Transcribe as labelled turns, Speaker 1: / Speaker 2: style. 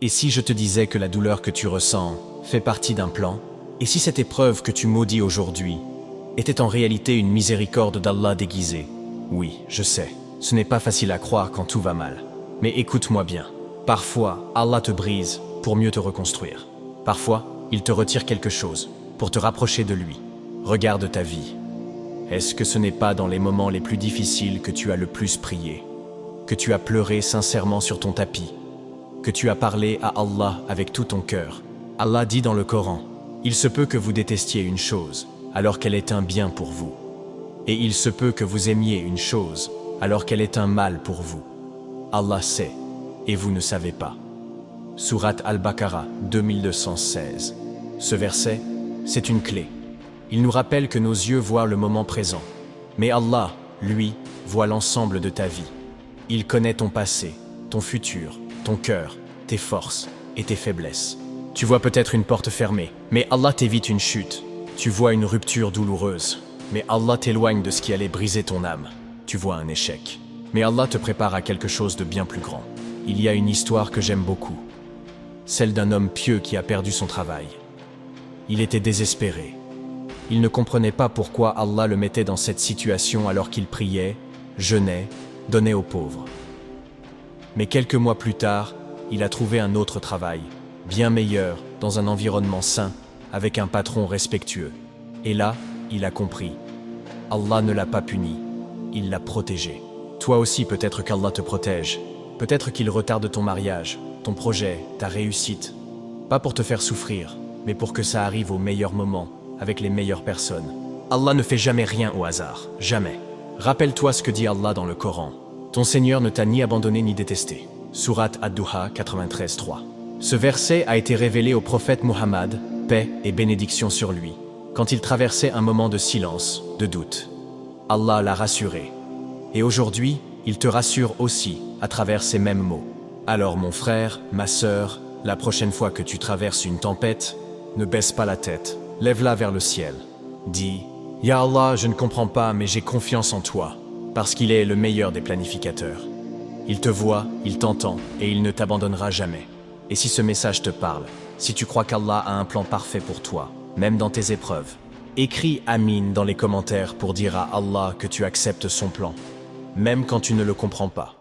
Speaker 1: Et si je te disais que la douleur que tu ressens fait partie d'un plan? Et si cette épreuve que tu maudis aujourd'hui était en réalité une miséricorde d'Allah déguisée? Oui, je sais, ce n'est pas facile à croire quand tout va mal. Mais écoute-moi bien. Parfois, Allah te brise pour mieux te reconstruire. Parfois, il te retire quelque chose pour te rapprocher de lui. Regarde ta vie. Est-ce que ce n'est pas dans les moments les plus difficiles que tu as le plus prié, que tu as pleuré sincèrement sur ton tapis, que tu as parlé à Allah avec tout ton cœur? Allah dit dans le Coran, « Il se peut que vous détestiez une chose, alors qu'elle est un bien pour vous. Et il se peut que vous aimiez une chose, alors qu'elle est un mal pour vous. Allah sait, et vous ne savez pas. » Sourate Al-Baqarah 2216. Ce verset, c'est une clé. Il nous rappelle que nos yeux voient le moment présent. Mais Allah, lui, voit l'ensemble de ta vie. Il connaît ton passé, ton futur, ton cœur, tes forces et tes faiblesses. Tu vois peut-être une porte fermée, mais Allah t'évite une chute. Tu vois une rupture douloureuse, mais Allah t'éloigne de ce qui allait briser ton âme. Tu vois un échec, mais Allah te prépare à quelque chose de bien plus grand. Il y a une histoire que j'aime beaucoup, celle d'un homme pieux qui a perdu son travail. Il était désespéré. Il ne comprenait pas pourquoi Allah le mettait dans cette situation alors qu'il priait, jeûnait, donnait aux pauvres. Mais quelques mois plus tard, il a trouvé un autre travail, bien meilleur, dans un environnement sain, avec un patron respectueux. Et là, il a compris. Allah ne l'a pas puni, il l'a protégé. Toi aussi, peut-être qu'Allah te protège. Peut-être qu'il retarde ton mariage, ton projet, ta réussite. Pas pour te faire souffrir, mais pour que ça arrive au meilleur moment, avec les meilleures personnes. Allah ne fait jamais rien au hasard, jamais. Rappelle-toi ce que dit Allah dans le Coran. Ton Seigneur ne t'a ni abandonné ni détesté. Sourate Ad-Duha 93:3. Ce verset a été révélé au prophète Muhammad, paix et bénédiction sur lui, quand il traversait un moment de silence, de doute. Allah l'a rassuré. Et aujourd'hui, il te rassure aussi à travers ces mêmes mots. Alors mon frère, ma sœur, la prochaine fois que tu traverses une tempête, ne baisse pas la tête, lève-la vers le ciel. Dis, « Ya Allah, je ne comprends pas, mais j'ai confiance en toi, parce qu'il est le meilleur des planificateurs. Il te voit, il t'entend, et il ne t'abandonnera jamais. » Et si ce message te parle, si tu crois qu'Allah a un plan parfait pour toi, même dans tes épreuves, écris « Amin » dans les commentaires pour dire à Allah que tu acceptes son plan, même quand tu ne le comprends pas.